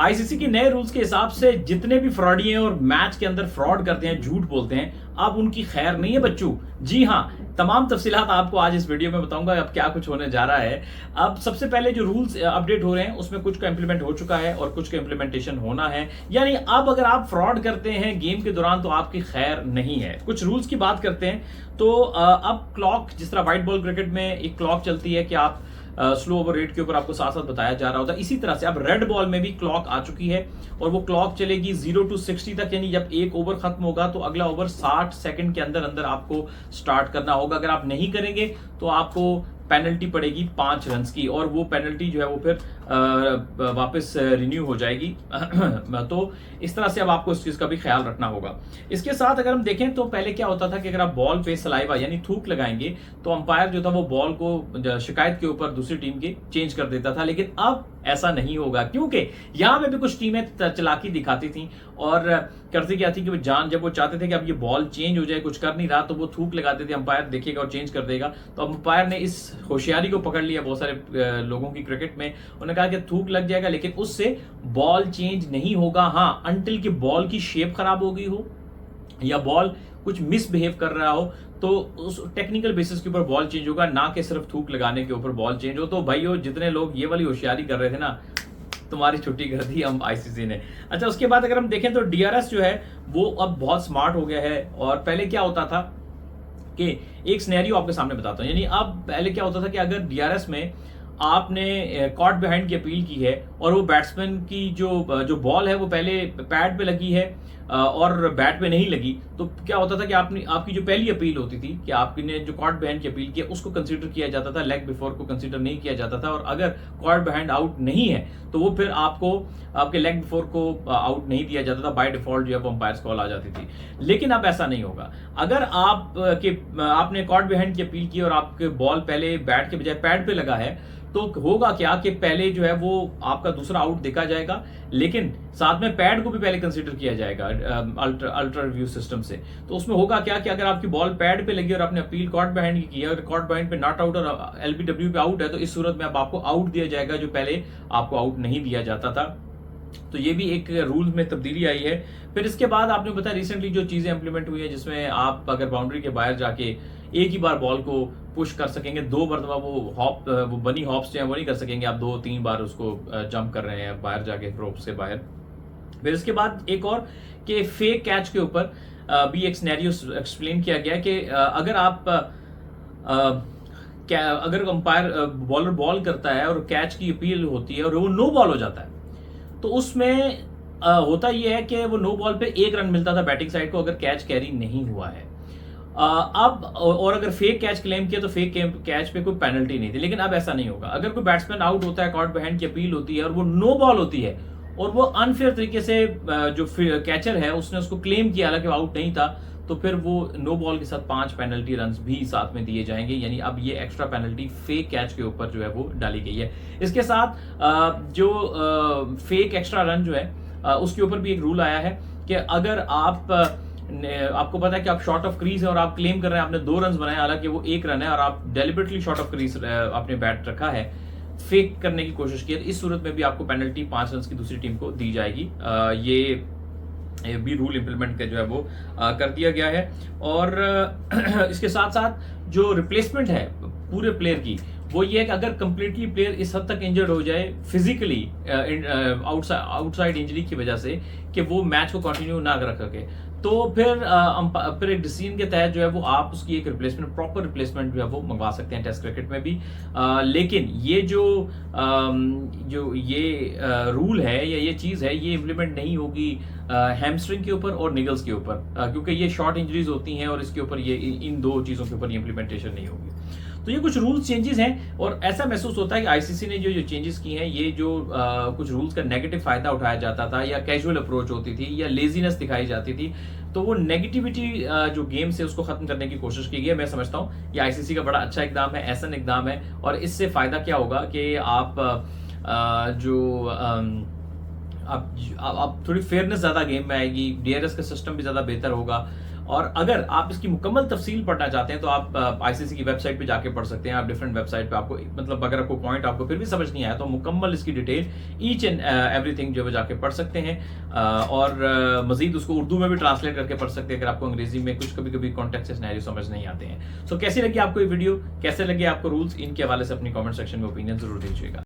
ICC के नए rules के हिसाब से जितने भी फ्रॉडी हैं और मैच के अंदर फ्रॉड करते हैं, झूठ बोलते हैं, अब उनकी खैर नहीं है बच्चों। जी हाँ, तमाम तफसीलात आपको आज इस वीडियो में बताऊंगा अब क्या कुछ होने जा रहा है। अब सबसे पहले जो रूल्स अपडेट हो रहे हैं उसमें कुछ का इंप्लीमेंट हो चुका है और कुछ का इंप्लीमेंटेशन होना है। यानी अब अगर आप फ्रॉड करते हैं गेम के दौरान तो आपकी खैर नहीं है। कुछ रूल्स की बात करते हैं तो अब क्लॉक, जिस तरह व्हाइट बॉल क्रिकेट में एक क्लॉक चलती है कि आप स्लो ओवर रेट के ऊपर आपको साथ साथ बताया जा रहा होता है, इसी तरह से अब रेड बॉल में भी क्लॉक आ चुकी है और वो क्लॉक चलेगी 0 to 60 तक। यानी जब एक ओवर खत्म होगा तो अगला ओवर 60 सेकंड के अंदर अंदर आपको स्टार्ट करना होगा। अगर आप नहीं करेंगे तो आपको पेनल्टी पड़ेगी 5 रन की और वो पेनल्टी जो है वो फिर वापस रिन्यू हो जाएगी। तो इस तरह से अब आपको इस चीज का भी ख्याल रखना होगा। इसके साथ अगर हम देखें तो पहले क्या होता था कि अगर आप बॉल पे सलाइवा यानी थूक लगाएंगे तो अंपायर जो था वो बॉल को शिकायत के ऊपर दूसरी टीम के चेंज कर देता था, लेकिन अब ऐसा नहीं होगा क्योंकि यहां पे भी कुछ टीमें चालाकी दिखाती थी और करती क्या थी कि जब वो चाहते थे कि अब ये बॉल चेंज हो जाए, कुछ कर नहीं रहा, तो वो थूक लगाते थे, अंपायर देखेगा और चेंज कर देगा। तो अंपायर ने इस होशियारी को पकड़ लिया बहुत सारे लोगों की क्रिकेट में। उन्होंने कहा कि थूक लग जाएगा लेकिन उससे बॉल चेंज नहीं होगा। हाँ, अंटिल की बॉल की शेप खराब हो गई हो या बॉल कुछ मिसबिहेव कर रहा हो तो उस टेक्निकल बेसिस के ऊपर बॉल चेंज होगा, ना कि सिर्फ थूक लगाने के ऊपर बॉल चेंज हो। तो भाइयों, जितने लोग ये वाली होशियारी कर रहे थे ना, तुम्हारी छुट्टी कर दी हम आईसीसी ने। अच्छा, उसके बाद अगर हम देखें तो डीआरएस जो है वो अब बहुत स्मार्ट हो गया है। और पहले क्या होता था कि एक सिनेरियो आपके सामने बताता हूं। यानी अब पहले क्या होता था कि अगर डीआरएस में आपने कॉट बिहाइंड की अपील की है और वो बैट्समैन की जो बॉल है वो पहले पैड पे लगी है और बैट पे नहीं लगी, तो क्या होता था कि आपकी जो पहली अपील होती थी कि आपने जो कॉट बिहाइंड की अपील की उसको कंसीडर किया जाता था, लेग बिफोर को कंसीडर नहीं किया जाता था। और अगर कॉट बिहाइंड आउट नहीं है तो वो फिर आपके लेग बिफोर को आउट नहीं दिया जाता था, बाय डिफॉल्ट जो है वो अंपायर्स कॉल आ जाती थी। लेकिन अब ऐसा नहीं होगा। अगर आपने कॉट बिहाइंड की अपील की और आपके बॉल पहले बैट के बजाय पैड पे लगा है तो होगा क्या कि पहले जो है वो आपका दूसरा आउट देखा जाएगा, लेकिन साथ में पैड को भी पहले कंसीडर किया जाएगा अल्ट्रा रिव्यू सिस्टम से। तो उसमें होगा क्या कि अगर आपकी बॉल पैड पे लगी और आपने अपील कॉट बिहाइंड की है और कॉट बिहाइंड पे नॉट आउट और एलबीडब्ल्यू पे आउट है, तो इस सूरत में अब आपको आउट दिया जाएगा जो पहले आपको आउट नहीं दिया जाता था। तो ये भी एक रूल में तब्दीली आई है। फिर इसके बाद आपने बताया रिसेंटली जो चीजें इंप्लीमेंट हुई है जिसमें आप अगर बाउंड्री के बाहर जाके एक ही बार बॉल को पुश कर सकेंगे, 2 मरतबा वो बनी हॉप्स जो है वो नहीं कर सकेंगे, आप 2-3 बार उसको जंप कर रहे हैं बाहर जाके रोप से बाहर। फिर इसके बाद एक और कि फेक कैच के ऊपर भी एक सिनेरियो एक्सप्लेन किया गया कि अगर अंपायर बॉलर बॉल करता है और कैच की अपील होती है और वो नो बॉल हो जाता है, तो उसमें होता यह है कि वो नो बॉल पे 1 रन मिलता था बैटिंग साइड को अगर कैच कैरी नहीं हुआ है। अब और अगर फेक कैच क्लेम किया तो फेक कैच पे कोई पेनल्टी नहीं थी, लेकिन अब ऐसा नहीं होगा। अगर कोई बैट्समैन आउट होता है, कॉट बिहाइंड की अपील होती है और वो नो बॉल होती है और वो अनफेयर तरीके से जो कैचर है उसने उसको क्लेम किया हालांकि आउट नहीं था, तो फिर वो नो बॉल के साथ 5 पेनल्टी रन भी साथ में दिए जाएंगे। यानी अब ये एक्स्ट्रा पेनल्टी फेक कैच के ऊपर जो है वो डाली गई है। इसके साथ जो फेक एक्स्ट्रा रन जो है उसके ऊपर भी एक रूल आया है कि अगर आपको पता है कि आप शॉर्ट ऑफ क्रीज है और आप क्लेम कर रहे हैं आपने 2 रन बनाए, हालांकि वो 1 रन है और आप डेलिबरेटली शॉर्ट ऑफ क्रीज आपने बैट रखा है, फेक करने की कोशिश की है, इस सूरत में भी आपको पेनल्टी 5 रन की दूसरी टीम को दी जाएगी। ये भी रूल इंप्लीमेंट जो है वो कर दिया गया है। और इसके साथ साथ जो रिप्लेसमेंट है पूरे प्लेयर की वो ये है कि अगर कंप्लीटली प्लेयर इस हद तक इंजर्ड हो जाए फिजिकली आउटसाइड इंजरी की वजह से कि वो मैच को कंटिन्यू ना रख सके, तो फिर एक डिसीजन के तहत जो है वो आप उसकी एक रिप्लेसमेंट, प्रॉपर रिप्लेसमेंट जो है वो मंगवा सकते हैं टेस्ट क्रिकेट में भी। लेकिन ये जो ये रूल है या ये चीज़ है ये इम्प्लीमेंट नहीं होगी हैमस्ट्रिंग के ऊपर और निगल्स के ऊपर, क्योंकि ये शॉर्ट इंजरीज होती हैं और इसके ऊपर ये इन 2 चीज़ों के ऊपर इम्प्लीमेंटेशन नहीं होगी। तो ये कुछ रूल्स चेंजेस हैं और ऐसा महसूस होता है कि आईसीसी ने जो चेंजेस की हैं ये जो कुछ रूल्स का नेगेटिव फायदा उठाया जाता था या कैजुअल अप्रोच होती थी या लेजीनेस दिखाई जाती थी, तो वो नेगेटिविटी जो गेम से उसको खत्म करने की कोशिश की गई है। मैं समझता हूँ ये आईसीसी का बड़ा अच्छा इकदाम है, ऐसा इकदाम है। और इससे फायदा क्या होगा कि आप थोड़ी फेयरनेस ज्यादा गेम में आएगी, डीआरएस का सिस्टम भी ज्यादा बेहतर होगा और अगर आप इसकी मुकम्मल तफसील पढ़ना चाहते हैं तो आप आईसीसी की वेबसाइट पे जाके पढ़ सकते हैं। आप डिफरेंट वेबसाइट पे आपको मतलब अगर आपको पॉइंट आपको फिर भी समझ नहीं आया तो मुकम्मल इसकी डिटेल ईच एंड एवरीथिंग जो है जाके पढ़ सकते हैं और मजीद उसको उर्दू में भी ट्रांसलेट करके पढ़ सकते हैं अगर आपको अंग्रेजी में कुछ कभी कभी कॉन्टेक्स्ट सिनेरियो समझ नहीं आते हैं। सो कैसी लगी आपको ये वीडियो, कैसे लगे आपको रूल्स, इनके हवाले से अपनी कॉमेंट सेक्शन में ओपिनियन जरूर दीजिएगा।